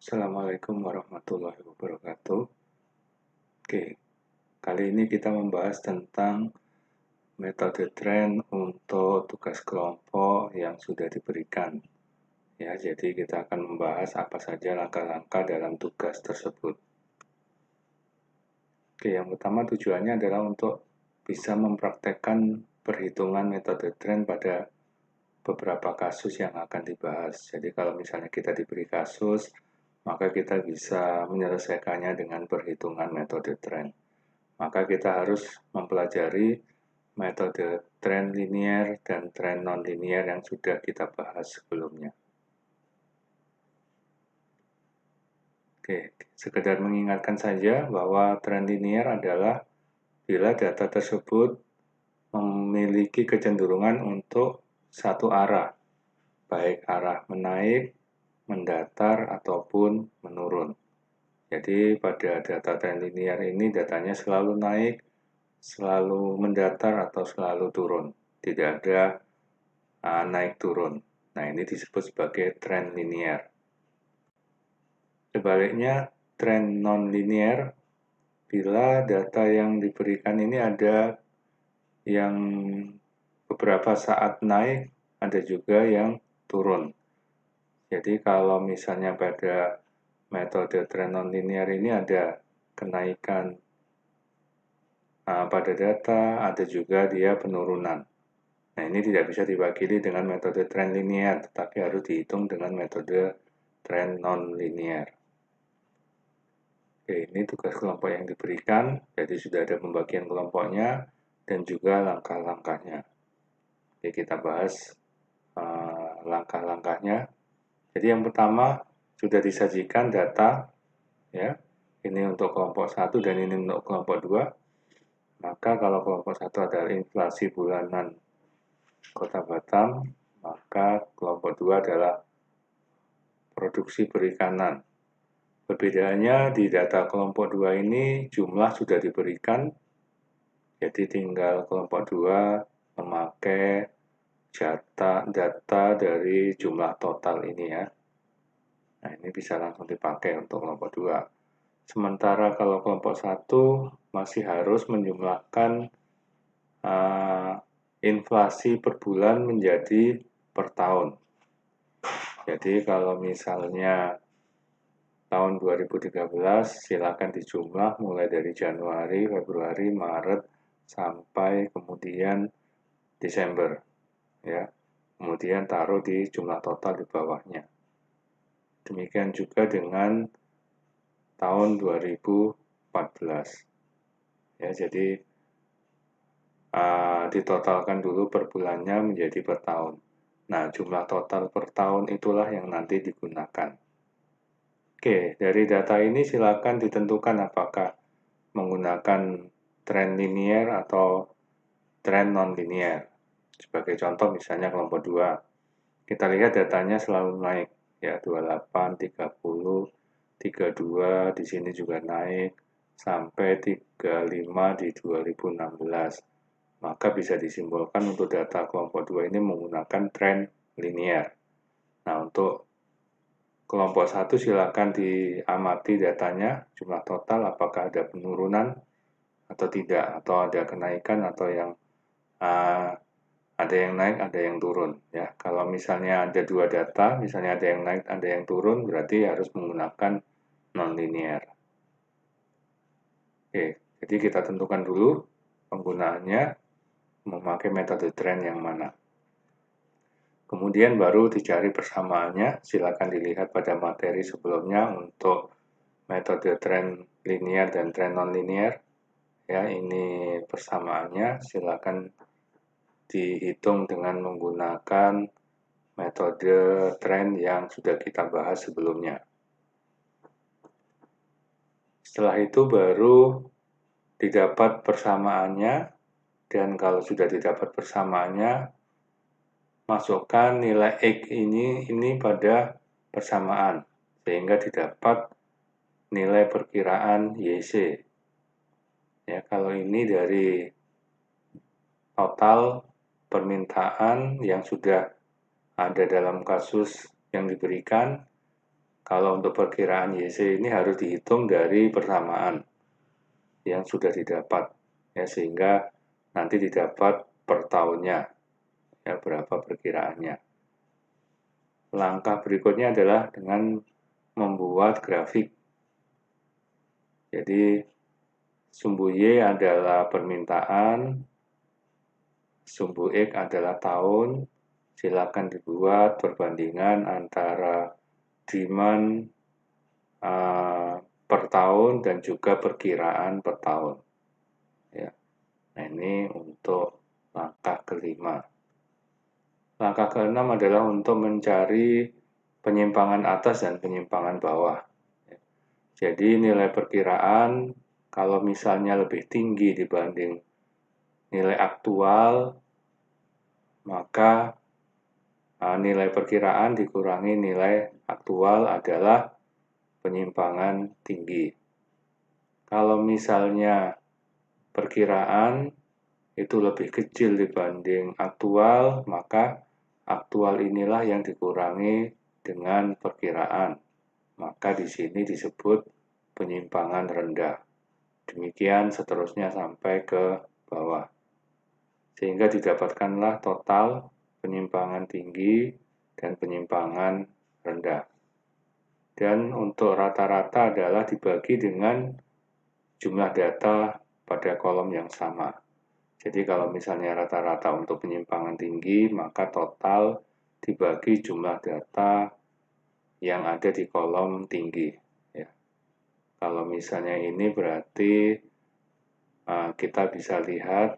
Assalamualaikum warahmatullahi wabarakatuh. Oke, kali ini kita membahas tentang metode tren untuk tugas kelompok yang sudah diberikan. Ya, jadi kita akan membahas apa saja langkah-langkah dalam tugas tersebut. Oke, yang pertama tujuannya adalah untuk bisa mempraktekkan perhitungan metode tren pada beberapa kasus yang akan dibahas. Jadi kalau misalnya kita diberi kasus, maka kita bisa menyelesaikannya dengan perhitungan metode tren. Maka kita harus mempelajari metode tren linier dan tren non-linier yang sudah kita bahas sebelumnya. Oke, sekedar mengingatkan saja bahwa tren linier adalah bila data tersebut memiliki kecenderungan untuk satu arah, baik arah menaik, mendatar, ataupun menurun. Jadi pada data tren linier ini datanya selalu naik, selalu mendatar, atau selalu turun. Tidak ada naik turun. Nah, ini disebut sebagai tren linier. Sebaliknya, tren non-linier bila data yang diberikan ini ada yang beberapa saat naik, ada juga yang turun. Jadi kalau misalnya pada metode tren non-linier ini ada kenaikan pada data, ada juga dia penurunan. Nah, ini tidak bisa diwakili dengan metode tren linier, tetapi harus dihitung dengan metode tren non-linier. Oke, ini tugas kelompok yang diberikan, jadi sudah ada pembagian kelompoknya dan juga langkah-langkahnya. Oke, kita bahas langkah-langkahnya. Jadi yang pertama sudah disajikan data, ya. Ini untuk kelompok 1 dan ini untuk kelompok 2. Maka kalau kelompok 1 adalah inflasi bulanan Kota Batam, maka kelompok 2 adalah produksi perikanan. Perbedaannya di data kelompok 2 ini jumlah sudah diberikan, jadi tinggal kelompok 2 memakai data dari jumlah total ini ya. Nah, ini bisa langsung dipakai untuk kelompok 2. Sementara kalau kelompok 1 masih harus menjumlahkan inflasi per bulan menjadi per tahun. Jadi kalau misalnya tahun 2013 silakan dijumlah mulai dari Januari, Februari, Maret sampai kemudian Desember, ya. Kemudian taruh di jumlah total di bawahnya. Demikian juga dengan tahun 2014. Ya, jadi ditotalkan dulu per bulannya menjadi per tahun. Nah, jumlah total per tahun itulah yang nanti digunakan. Oke, dari data ini silakan ditentukan apakah menggunakan tren linier atau tren non-linier. Sebagai contoh misalnya kelompok 2. Kita lihat datanya selalu naik, ya 28, 30, 32 di sini juga naik sampai 35 di 2016. Maka bisa disimpulkan untuk data kelompok 2 ini menggunakan tren linier. Nah, untuk kelompok 1 silakan diamati datanya, jumlah total apakah ada penurunan atau tidak, atau ada kenaikan atau yang ada yang naik, ada yang turun ya. Kalau misalnya ada dua data, misalnya ada yang naik, ada yang turun, berarti harus menggunakan non-linier. Oke, jadi kita tentukan dulu penggunaannya memakai metode tren yang mana. Kemudian baru dicari persamaannya, silakan dilihat pada materi sebelumnya untuk metode tren linier dan tren non-linier. Ya, ini persamaannya, silakan dihitung dengan menggunakan metode tren yang sudah kita bahas sebelumnya. Setelah itu baru didapat persamaannya, dan kalau sudah didapat persamaannya, masukkan nilai X ini pada persamaan, sehingga didapat nilai perkiraan YC. Ya, kalau ini dari total permintaan yang sudah ada dalam kasus yang diberikan, kalau untuk perkiraan YC ini harus dihitung dari persamaan yang sudah didapat, ya, sehingga nanti didapat per tahunnya, ya, berapa perkiraannya. Langkah berikutnya adalah dengan membuat grafik. Jadi sumbu Y adalah permintaan, sumbu X adalah tahun. Silakan dibuat perbandingan antara demand per tahun dan juga perkiraan per tahun. Ya. Nah, ini untuk langkah kelima. Langkah keenam adalah untuk mencari penyimpangan atas dan penyimpangan bawah. Jadi nilai perkiraan kalau misalnya lebih tinggi dibanding nilai aktual, maka nilai perkiraan dikurangi nilai aktual adalah penyimpangan tinggi. Kalau misalnya perkiraan itu lebih kecil dibanding aktual, maka aktual inilah yang dikurangi dengan perkiraan. Maka di sini disebut penyimpangan rendah. Demikian seterusnya sampai ke bawah. Sehingga didapatkanlah total penyimpangan tinggi dan penyimpangan rendah. Dan untuk rata-rata adalah dibagi dengan jumlah data pada kolom yang sama. Jadi kalau misalnya rata-rata untuk penyimpangan tinggi, maka total dibagi jumlah data yang ada di kolom tinggi. Ya. Kalau misalnya ini berarti kita bisa lihat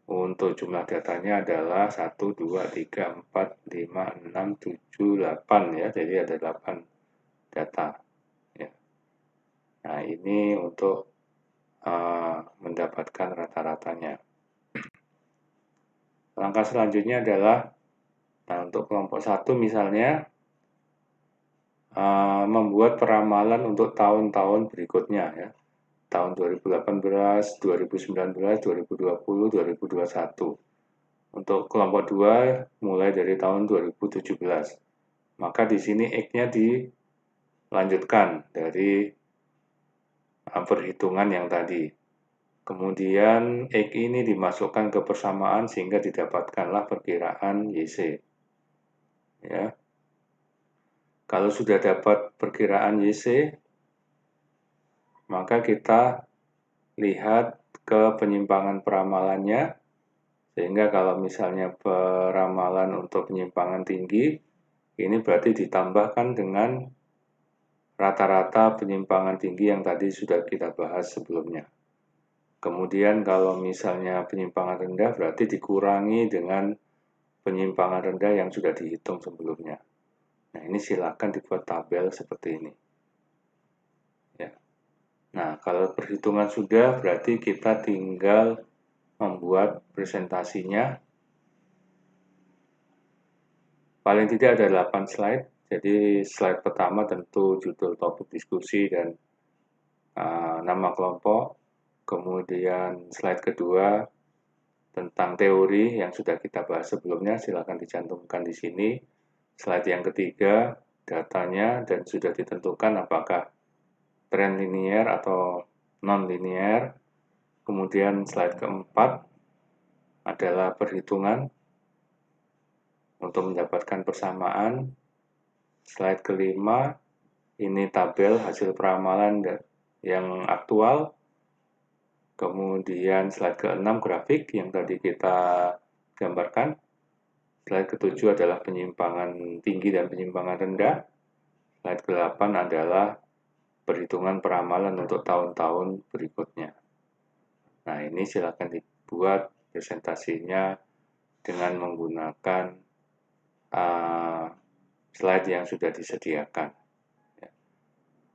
untuk jumlah datanya adalah 1, 2, 3, 4, 5, 6, 7, 8 ya. Jadi ada 8 data. Ya. Nah, ini untuk mendapatkan rata-ratanya. Langkah selanjutnya adalah untuk kelompok 1 misalnya membuat peramalan untuk tahun-tahun berikutnya ya. Tahun 2018, 2019, 2020, 2021. Untuk kelompok 2 mulai dari tahun 2017. Maka di sini X-nya dilanjutkan dari perhitungan yang tadi. Kemudian X ini dimasukkan ke persamaan sehingga didapatkanlah perkiraan YC. Ya. Kalau sudah dapat perkiraan YC, maka kita lihat ke penyimpangan peramalannya, sehingga kalau misalnya peramalan untuk penyimpangan tinggi, ini berarti ditambahkan dengan rata-rata penyimpangan tinggi yang tadi sudah kita bahas sebelumnya. Kemudian kalau misalnya penyimpangan rendah berarti dikurangi dengan penyimpangan rendah yang sudah dihitung sebelumnya. Nah, ini silakan dibuat tabel seperti ini. Ya. Nah, kalau perhitungan sudah berarti kita tinggal membuat presentasinya. Paling tidak ada 8 slide. Jadi slide pertama tentu judul topik diskusi dan nama kelompok. Kemudian slide kedua tentang teori yang sudah kita bahas sebelumnya, silakan dicantumkan di sini. Slide yang ketiga, datanya dan sudah ditentukan apakah tren linier atau non-linier. Kemudian slide keempat adalah perhitungan untuk mendapatkan persamaan. Slide kelima, ini tabel hasil peramalan yang aktual. Kemudian slide ke-6 grafik yang tadi kita gambarkan. Slide ke-7 adalah penyimpangan tinggi dan penyimpangan rendah. Slide ke-8 adalah perhitungan peramalan untuk tahun-tahun berikutnya. Nah, ini silakan dibuat presentasinya dengan menggunakan slide yang sudah disediakan.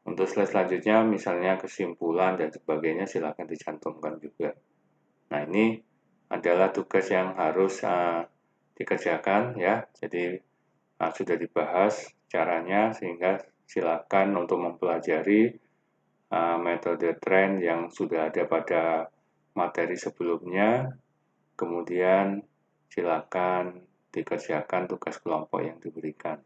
Untuk slide selanjutnya, misalnya kesimpulan dan sebagainya, silakan dicantumkan juga. Nah, ini adalah tugas yang harus dikerjakan ya. Jadi sudah dibahas caranya, sehingga silakan untuk mempelajari metode tren yang sudah ada pada materi sebelumnya. Kemudian silakan dikerjakan tugas kelompok yang diberikan.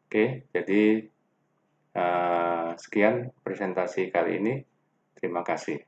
Oke, jadi sekian presentasi kali ini. Terima kasih.